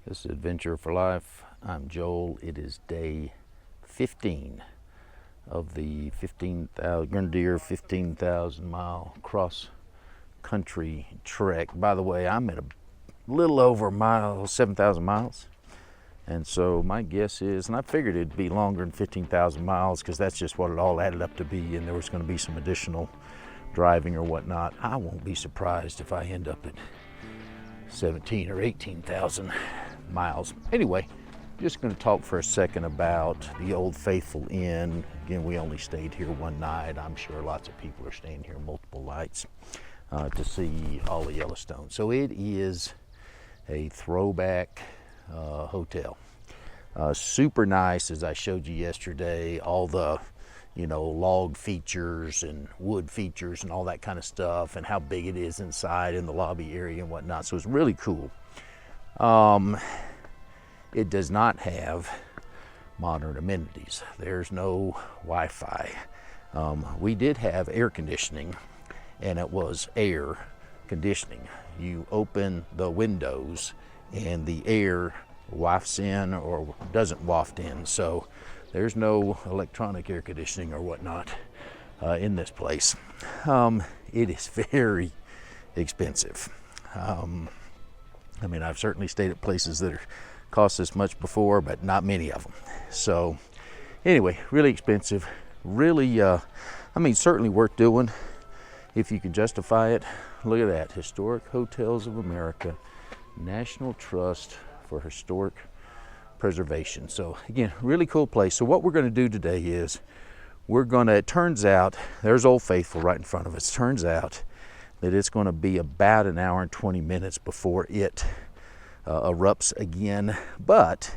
This is Adventure for Life. I'm Joel. It is day 15 of the Grenadier 15,000 mile cross country trek. By the way, I'm at a little over a mile, 7,000 miles. And so my guess is, and I figured it'd be longer than 15,000 miles because that's just what it all added up to be, and there was going to be some additional driving or whatnot. I won't be surprised if I end up at 17 or 18,000 miles. Anyway, just going to talk for a second about the Old Faithful Inn. Again, we only stayed here one night. I'm sure lots of people are staying here multiple nights to see all of Yellowstone. So it is a throwback hotel. Super nice, as I showed you yesterday, all the log features and wood features and all that kind of stuff, and how big it is inside in the lobby area and whatnot. So it's really cool. It does not have modern amenities. There's no Wi-Fi. We did have air conditioning, and it was air conditioning. You open the windows and the air wafts in or doesn't waft in. So there's no electronic air conditioning or whatnot in this place. It is very expensive. I mean, I've certainly stayed at places that cost this much before, but not many of them. So anyway, really expensive. Really, certainly worth doing if you can justify it. Look at that, Historic Hotels of America, National Trust for Historic Preservation. So again, really cool place. So what we're going to do today is it turns out, there's Old Faithful right in front of us. Turns out that it's going to be about an hour and 20 minutes before it erupts again. But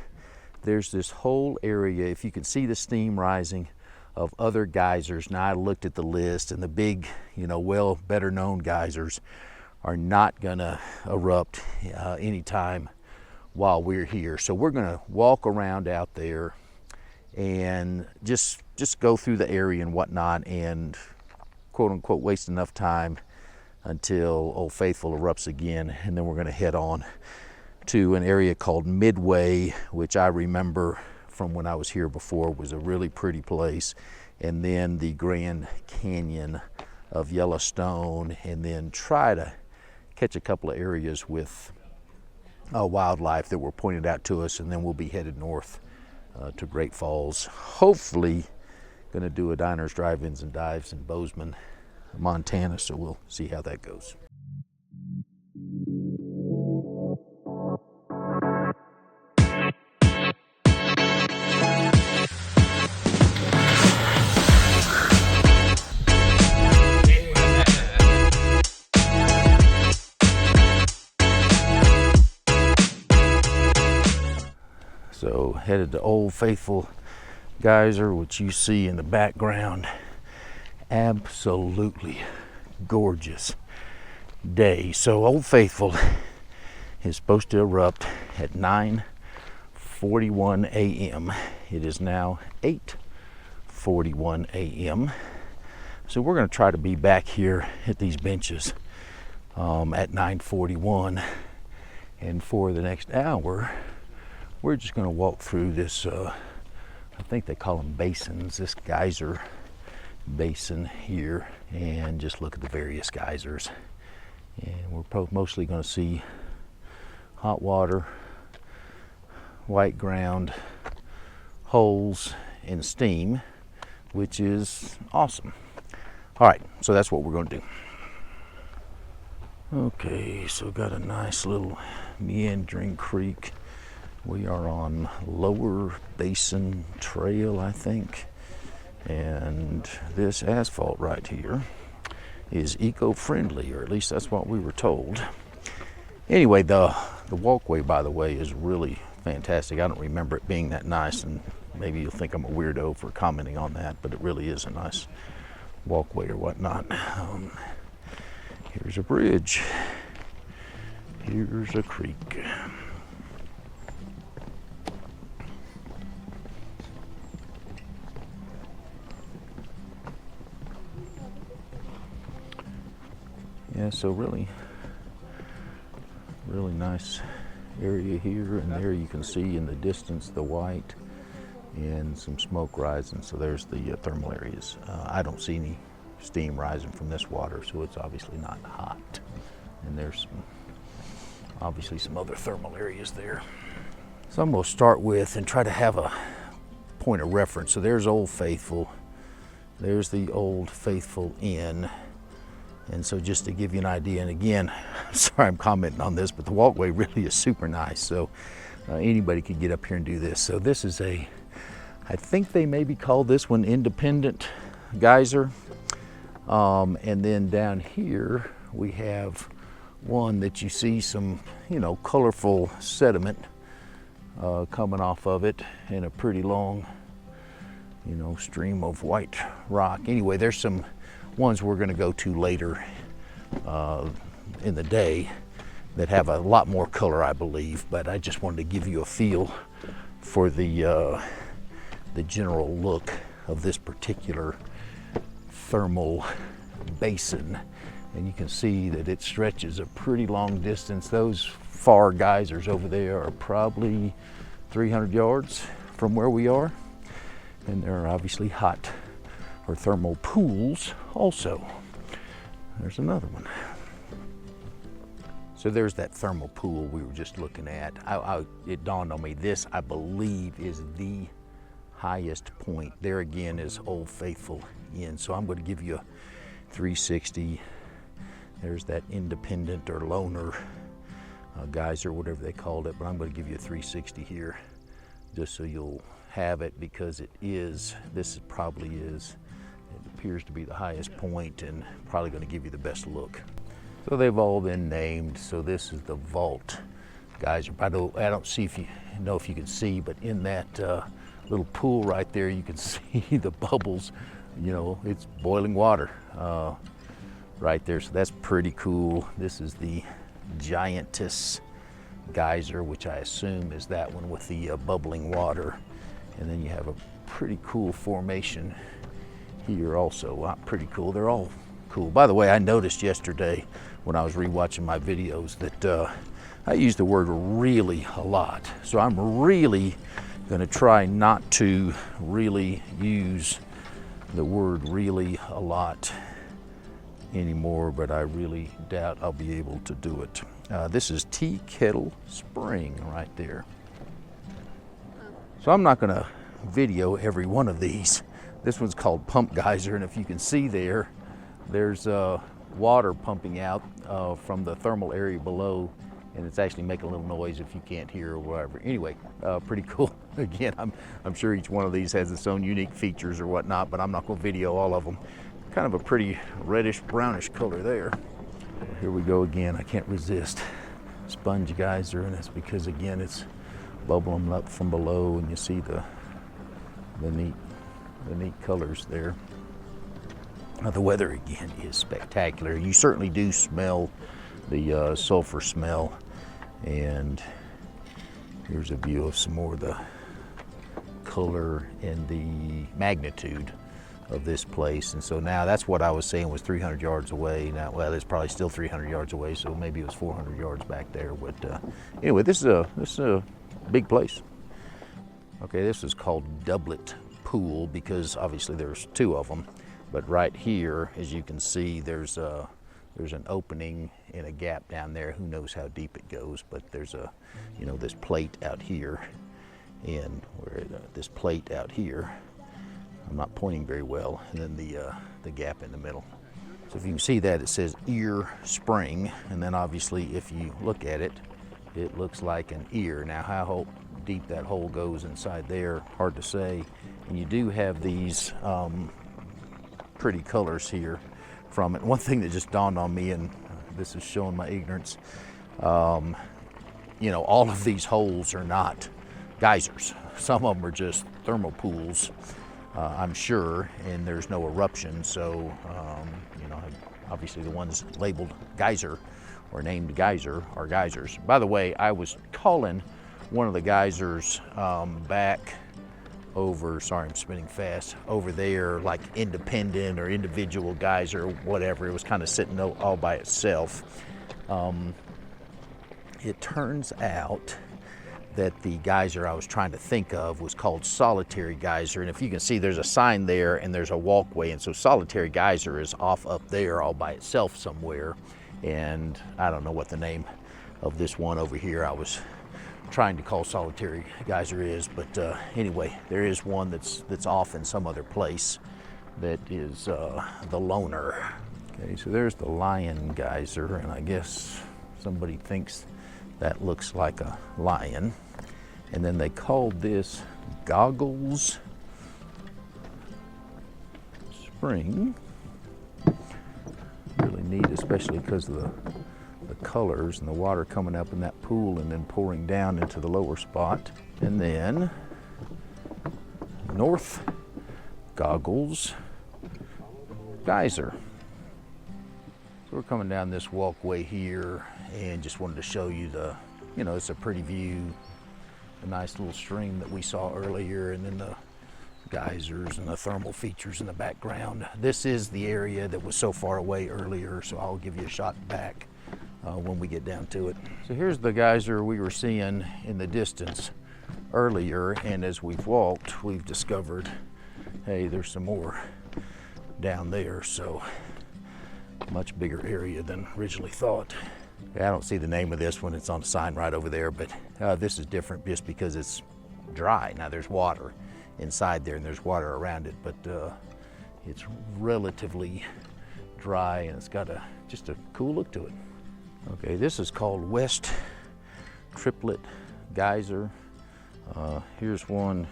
there's this whole area, if you can see the steam rising, of other geysers. Now I looked at the list, and the big, well, better known geysers are not going to erupt anytime while we're here. So we're going to walk around out there and just go through the area and whatnot, and quote unquote waste enough time until Old Faithful erupts again. And then we're going to head on to an area called Midway, which I remember from when I was here before was a really pretty place, and then the Grand Canyon of Yellowstone, and then try to catch a couple of areas with wildlife that were pointed out to us, and then we'll be headed north to Great Falls. Hopefully going to do a diners, drive-ins, and dives in Bozeman, Montana, so we'll see how that goes. So headed to Old Faithful Geyser, which you see in the background. Absolutely gorgeous day. So Old Faithful is supposed to erupt at 9:41 a.m. It is now 8:41 a.m. So we're going to try to be back here at these benches at 9:41, and for the next hour we're just going to walk through this, I think they call them basins, this geyser basin here, and just look at the various geysers. And we're mostly going to see hot water, white ground, holes, and steam, which is awesome. All right, so that's what we're going to do. Okay, so got a nice little meandering creek. We are on Lower Basin Trail, I think, and this asphalt right here is eco-friendly, or at least that's what we were told. Anyway, the walkway, by the way, is really fantastic. I don't remember it being that nice, and maybe you'll think I'm a weirdo for commenting on that, but it really is a nice walkway or whatnot. Here's a bridge. Here's a creek. Yeah, so really nice area here, and there you can see in the distance the white and some smoke rising. So there's the thermal areas. I don't see any steam rising from this water, so it's obviously not hot. And there's obviously some other thermal areas there. So I'm going to start with and try to have a point of reference. So there's Old Faithful. There's the Old Faithful Inn. And so just to give you an idea, and again, sorry I'm commenting on this, but the walkway really is super nice. So anybody could get up here and do this. So this is I think they maybe call this one Independent Geyser. And then down here we have one that you see some, colorful sediment coming off of it in a pretty long, stream of white rock. Anyway, there's some ones we're going to go to later in the day that have a lot more color, I believe, but I just wanted to give you a feel for the general look of this particular thermal basin. And you can see that it stretches a pretty long distance. Those far geysers over there are probably 300 yards from where we are. And there are obviously hot or thermal pools also. There's another one. So there's that thermal pool we were just looking at. It dawned on me, this I believe is the highest point. There again is Old Faithful Inn. So I'm going to give you a 360. There's that Independent or Loner geyser, whatever they called it, but I'm going to give you a 360 here just so you'll have it, because it appears to be the highest point and probably going to give you the best look. So they've all been named. So this is the Vault Geyser. I don't see if you can see, but in that little pool right there, you can see the bubbles. It's boiling water right there. So that's pretty cool. This is the Giantess Geyser, which I assume is that one with the bubbling water. And then you have a pretty cool formation here also. Pretty cool. They're all cool. By the way, I noticed yesterday when I was rewatching my videos that I use the word really a lot. So I'm really going to try not to really use the word really a lot anymore, but I really doubt I'll be able to do it. This is Tea Kettle Spring right there. So I'm not going to video every one of these. This one's called Pump Geyser, and if you can see there's water pumping out from the thermal area below, and it's actually making a little noise if you can't hear or whatever. Anyway, pretty cool. Again, I'm sure each one of these has its own unique features or whatnot, but I'm not going to video all of them. Kind of a pretty reddish brownish color there. Here we go again. I can't resist. Sponge Geyser, and that's because again it's bubbling up from below, and you see the neat colors there. The weather again is spectacular. You certainly do smell the sulfur smell. And here's a view of some more of the color and the magnitude of this place. And so now that's what I was saying was 300 yards away. Now, well, it's probably still 300 yards away, so maybe it was 400 yards back there. But anyway, this is a big place. Okay, this is called Doublet Pool because obviously there's two of them. But right here, as you can see, there's an opening in a gap down there. Who knows how deep it goes, but there's this plate out here, and this plate out here. I'm not pointing very well, and then the gap in the middle. So if you can see that, it says ear spring, and then obviously if you look at it, it looks like an ear. Now how deep that hole goes inside there, hard to say. And you do have these pretty colors here from it. One thing that just dawned on me, and this is showing my ignorance, all of these holes are not geysers. Some of them are just thermal pools, I'm sure, and there's no eruption. So, obviously the ones labeled geyser or named geyser are geysers. By the way, I was calling one of the geysers back over, sorry I'm spinning fast, over there like independent or individual geyser, whatever. It was kind of sitting all by itself. And it turns out that the geyser I was trying to think of was called Solitary Geyser. And if you can see, there's a sign there and there's a walkway. And so Solitary Geyser is off up there all by itself somewhere. And I don't know what the name of this one over here I was trying to call Solitary Geyser is. But anyway, there is one that's off in some other place that is the Loner. Okay, so there's the Lion Geyser, and I guess somebody thinks that looks like a lion. And then they called this Goggles Spring. Really neat, especially because of the colors and the water coming up in that pool and then pouring down into the lower spot. And then North Goggles Geyser. So we're coming down this walkway here and just wanted to show you it's a pretty view, a nice little stream that we saw earlier, and then the geysers and the thermal features in the background. This is the area that was so far away earlier, so I'll give you a shot back when we get down to it. So here's the geyser we were seeing in the distance earlier, and as we've walked, we've discovered, hey, there's some more down there, so much bigger area than originally thought. I don't see the name of this one, it's on the sign right over there, but this is different just because it's dry. Now there's water inside there and there's water around it, but it's relatively dry and it's got just a cool look to it. Okay, this is called West Triplet Geyser. Here's one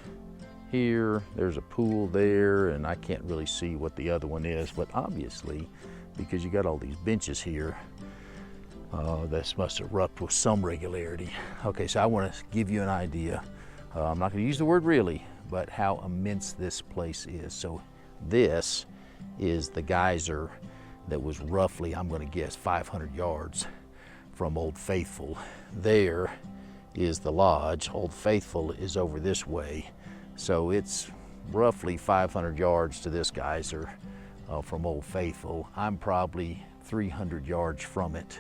here, there's a pool there, and I can't really see what the other one is, but obviously, because you got all these benches here, this must erupt with some regularity. Okay, so I want to give you an idea. I'm not going to use the word really, but how immense this place is. So this is the geyser that was roughly, I'm going to guess, 500 yards from Old Faithful. There is the lodge. Old Faithful is over this way. So it's roughly 500 yards to this geyser from Old Faithful. I'm probably 300 yards from it.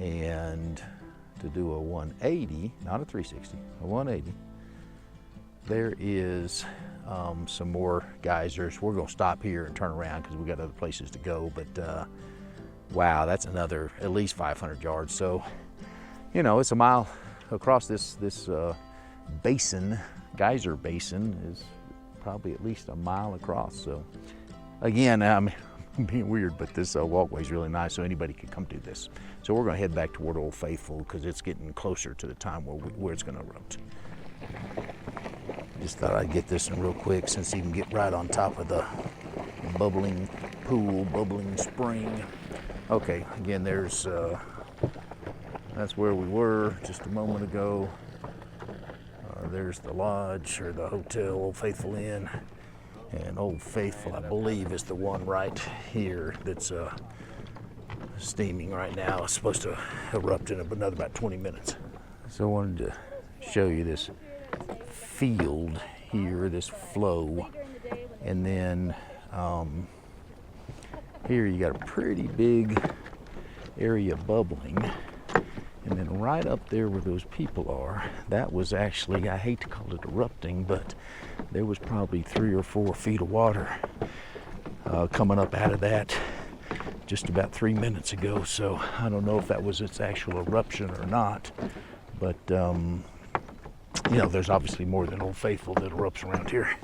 And to do a 180, not a 360, a 180, there is some more geysers. We're going to stop here and turn around because we got other places to go. But wow, that's another at least 500 yards. So, it's a mile across this basin. Geyser basin is probably at least a mile across. So again, I'm being weird, but this walkway is really nice, so anybody can come do this. So we're going to head back toward Old Faithful because it's getting closer to the time where it's going to erupt. Just thought I'd get this in real quick since you can get right on top of the bubbling pool, bubbling spring. Okay, again, that's where we were just a moment ago. There's the lodge or the hotel, Old Faithful Inn. And Old Faithful, I believe, is the one right here that's steaming right now. It's supposed to erupt in another about 20 minutes. So I wanted to show you this field here, this flow. And then here you got a pretty big area bubbling. And then right up there where those people are, that was actually, I hate to call it erupting, but there was probably 3 or 4 feet of water coming up out of that just about 3 minutes ago. So I don't know if that was its actual eruption or not, but there's obviously more than Old Faithful that erupts around here.